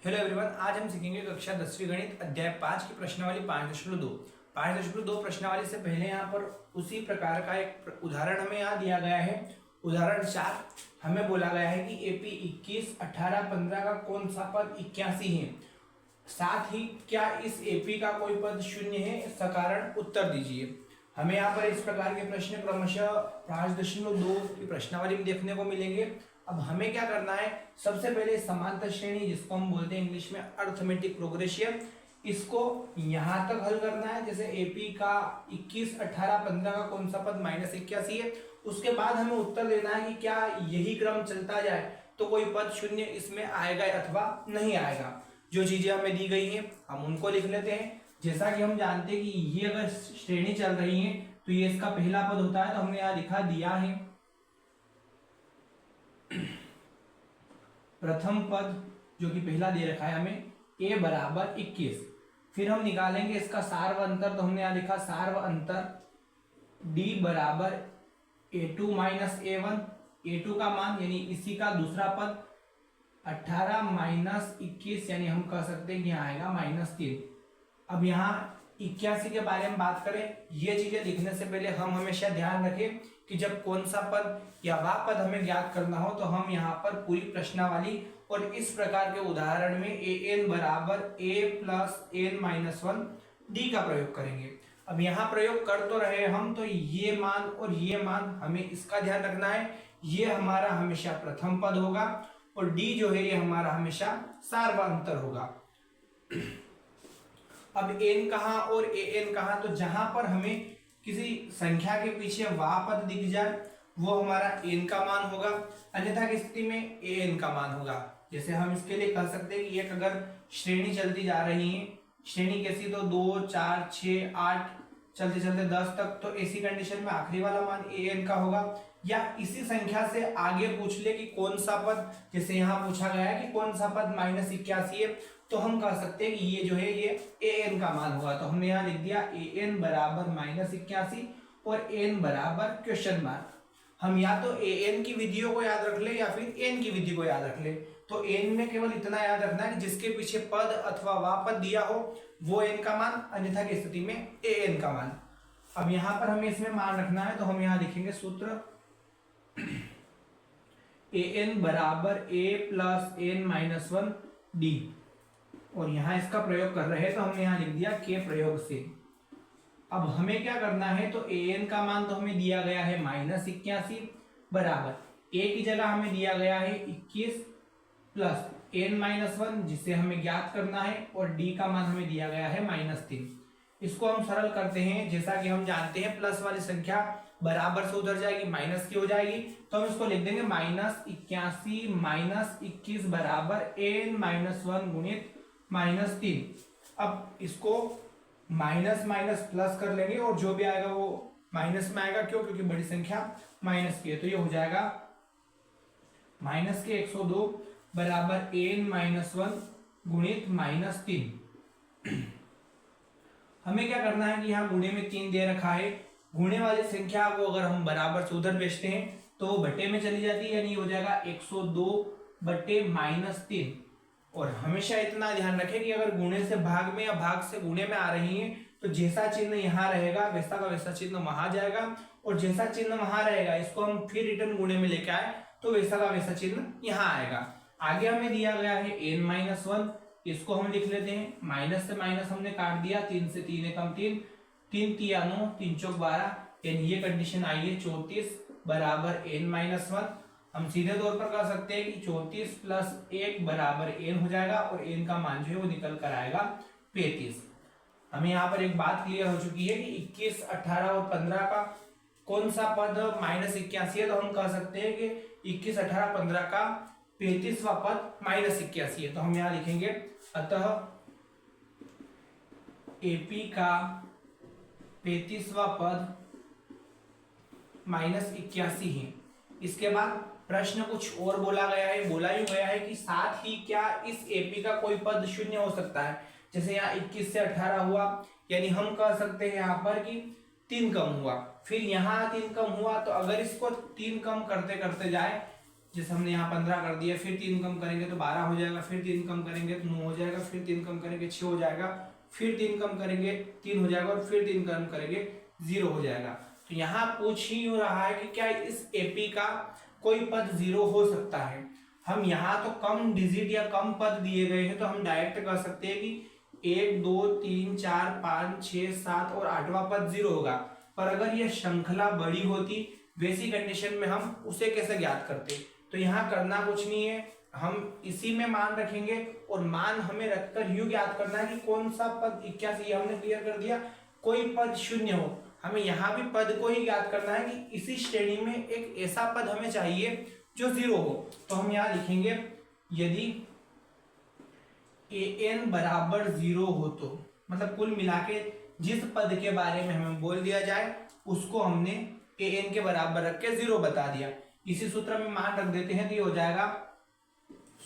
Hello everyone, आज हम सीखेंगे कक्षा 10वीं गणित अध्याय 5 की प्रश्नावली 5.2। 5.2 प्रश्नावली से पहले यहाँ पर उसी प्रकार का एक उदाहरण हमें यहाँ दिया गया है। उदाहरण 4 हमें बोला गया है कि एपी 21, 18, 15 का कौन सा पद 81 है। साथ ही क्या इस एपी का कोई पद शून्य है, इसका कारण उत्तर दीजिए। हमें यहाँ पर इस प्रकार के प्रश्न क्रमशः 5.2 की प्रश्नावली में देखने को मिलेंगे। अब हमें क्या करना है, सबसे पहले समांतर श्रेणी जिसको हम बोलते हैं इंग्लिश में अर्थमेटिक प्रोग्रेशन, इसको यहां तक हल करना है। जैसे एपी का 21, 18, 15 का कौन सा पद -81 है। उसके बाद हमें उत्तर देना है कि क्या यही क्रम चलता जाए तो कोई पद शून्य इसमें आएगा अथवा नहीं आएगा। जो चीजें हमें दी गई है हम उनको लिख लेते हैं। जैसा कि हम जानते हैं कि ये अगर श्रेणी चल रही है तो ये इसका पहला पद होता है, तो हमने यहाँ लिखा दिया है प्रथम पद जो कि पहला दे रखा है हमें a बराबर 21। फिर हम निकालेंगे इसका सार्व अंतर, तो हमने यहां लिखा सार्व अंतर d बराबर a2 माइनस a1। a2 का मान यानी इसी का दूसरा पद 18 माइनस 21 यानी हम कह सकते हैं कि यहाँ आएगा -3। अब यहाँ 81 के बारे में बात करें, ये चीजें लिखने से पहले हम हमेशा ध्यान रखें कि जब कौन सा पद या वह पद हमें ज्ञात करना हो तो हम यहाँ पर पूरी प्रश्नावली और इस प्रकार के उदाहरण में an बराबर a plus n minus 1 d का प्रयोग करेंगे। अब यहाँ प्रयोग कर तो रहे हम, तो ये मान और ये मान हमें इसका ध्यान रखना है। ये हमारा हमेशा प्रथम पद होगा और d जो है ये हमारा हमेशा सार्वंतर होगा। अब n कहाँ और an कहाँ, तो जहां पर हमें किसी संख्या के पीछे वह पद दिख जाए वो हमारा n का मान होगा, अन्यथा की स्थिति में an का मान होगा। जैसे हम इसके लिए कह सकते हैं कि एक अगर श्रेणी चलती जा रही है, श्रेणी कैसी, तो 2, 4, 6, 8 चलते चलते 10 तक, तो ऐसी कंडीशन में आखिरी वाला मान an का होगा। या इसी संख्या से आगे पूछ ले कि कौन सा पद, जैसे यहाँ पूछा गया है कि कौन सा पद -81 है, तो हम कह सकते हैं कि ये जो है ये an का मान होगा। तो हमने यहाँ लिख दिया an बराबर -81 और n बराबर क्वेश्चन मार्क। हम या तो an की विधियों को याद रख ले या फिर n की विधि को याद रख ले। तो n में केवल इतना याद रखना है कि जिसके पीछे पद अथवा वह पद दिया हो वो n का मान, अन्यथा की स्थिति में an का मान। अब यहाँ पर हमें इसमें मान रखना है, तो हम यहाँ लिखेंगे सूत्र an बराबर a plus n minus 1 d, और यहाँ इसका प्रयोग कर रहे हैं तो हमने यहाँ लिख दिया के प्रयोग से। अब हमें क्या करना है, तो an का मान तो हमें दिया गया है -81 बराबर a की जगह हमें दिया गया है 21 प्लस n माइनस 1 जिसे हमें ज्ञात करना है, और d का मान हमें दिया गया है -3। इसको हम सरल करते हैं। जैसा कि हम जानते हैं प्लस वाली संख्या बराबर से उधर जाएगी, माइनस की हो जाएगी, तो हम इसको लिख देंगे -81 माइनस 21 बराबर n माइनस 1 गुणित -3। अब इसको माइनस माइनस प्लस कर लेंगे और जो भी आएगा वो माइनस में आएगा। क्यों? क्योंकि बड़ी संख्या माइनस की है। तो ये हो जाएगा -102 बराबर n माइनस 1 गुणित -3। हमें क्या करना है कि यहाँ गुणे में 3 दे रखा है। गुणे वाली संख्या को अगर हम बराबर से उधर भेजते हैं तो वो बटे में चली जाती है, यानी हो जाएगा 102 बटे -3। और हमेशा इतना ध्यान रखें कि अगर गुणे से भाग में या भाग से गुणे में आ रही है तो जैसा चिन्ह यहाँ रहेगा वैसा का वैसा चिन्ह वहां जाएगा, और जैसा चिन्ह वहां रहेगा इसको हम फिर रिटर्न गुणे में लेके आए तो वैसा का वैसा चिन्ह यहाँ आएगा। आगे हमें दिया गया है n माइनस 1, इसको हम लिख लेते हैं। माइनस से माइनस हमने काट दिया, 3 से 3 एकम 3, 3 तिया 9, 3 चौक 12, यानी ये कंडीशन आई है 34 बराबर n माइनस 1। हम सीधे तौर पर कह सकते हैं कि 34 प्लस 1 बराबर n हो जाएगा, और n का मान जो है वो निकल कर आएगा 35। हमें यहाँ पर एक बात क्लियर हो चुकी है कि 21, 18 और 15 का कौन सा पद -81 है, तो हम कह सकते हैं कि 21, 18, 15 का 35वां पद -81 है। तो हम यहाँ लिखेंगे अतः AP का 35वां पद -81 है। इसके बाद प्रश्न कुछ और बोला गया है, बोला ही गया है कि साथ ही क्या इस AP का कोई पद शून्य हो सकता है। जैसे यहाँ 21 से 18 हुआ, यानी हम कह सकते हैं यहाँ पर कि 3 कम हुआ, फिर यहाँ 3 कम हुआ, तो अगर इसको 3 कम करते करते जाए जैसे हमने यहाँ 15 कर दिया, फिर 3 कम करेंगे तो 12 हो जाएगा, फिर 3 कम करेंगे तो 9 हो जाएगा, फिर 3 कम करेंगे 6 हो जाएगा, फिर 3 कम करेंगे 3 हो जाएगा, और फिर 3 कम करेंगे 0 हो जाएगा। तो यहाँ पूछ ही हो रहा है कि क्या इस एपी का कोई पद 0 हो सकता है। हम यहाँ तो कम डिजिट या कम पद दिए गए हैं, तो हम डायरेक्ट कर सकते हैं कि 1 2 3 4 5 6 7 और 8वां पद 0 होगा। पर अगर यह श्रृंखला बड़ी होती, वैसी कंडीशन में हम उसे कैसे ज्ञात करते। तो यहाँ करना कुछ नहीं है, हम इसी में मान रखेंगे और मान हमें रखकर यूं ज्ञात करना है कि कौन सा पद 81, हमने क्लियर कर दिया, कोई पद शून्य हो। हमें यहाँ भी पद को ही ज्ञात करना है कि इसी श्रेणी में एक ऐसा पद हमें चाहिए जो 0 हो। तो हम यहाँ लिखेंगे यदि an बराबर 0 हो, तो मतलब कुल मिला के जिस पद के बारे में हमें बोल दिया जाए उसको हमने an के बराबर रख के 0 बता दिया। इसी सूत्र में मान रख देते हैं तो ये हो जाएगा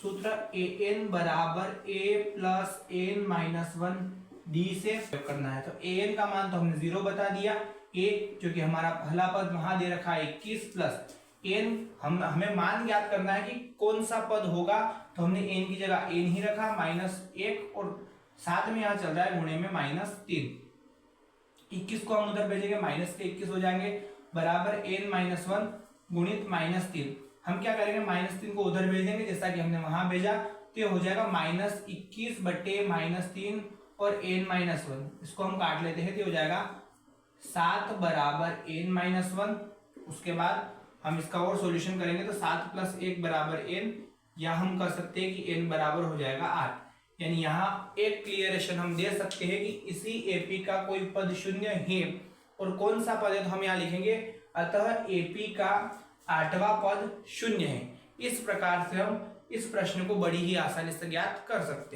सूत्र an बराबर a plus n minus 1 d से करना है। तो an का मान तो हमने 0 बता दिया, a जो कि हमारा पहला पद वहां दे रखा है 21 प्लस n, हमें मान ज्ञात करना है कि कौन सा पद होगा, तो हमने n की जगह n ही रखा -1 और साथ में यहाँ चल रहा है गुणे में -3। 21 को हम उधर भेजेंगे माइनस के 21 हो जाएंगे, बराबर n माइनस 1 गुणित -3। हम क्या करेंगे -3 को उधर भेज देंगे जैसा कि हमने वहां भेजा, तो ये हो जाएगा -21 बटे -3 और n माइनस 1, इसको हम काट लेते हैं तो हो जाएगा 7 बराबर n माइनस 1। उसके बाद हम इसका और सॉल्यूशन करेंगे तो 7 प्लस 1 बराबर n, या हम कर सकते हैं कि n बराबर हो जाएगा 8। यानी यहाँ एक क्लियरेशन हम दे सकते हैं कि इसी एपी का कोई पद शून्य है, और कौन सा पद है तो हम यहाँ लिखेंगे अतः एपी का 8वां पद शून्य है। इस प्रकार से हम इस प्रश्न को बड़ी ही आसानी से ज्ञात कर सकते हैं।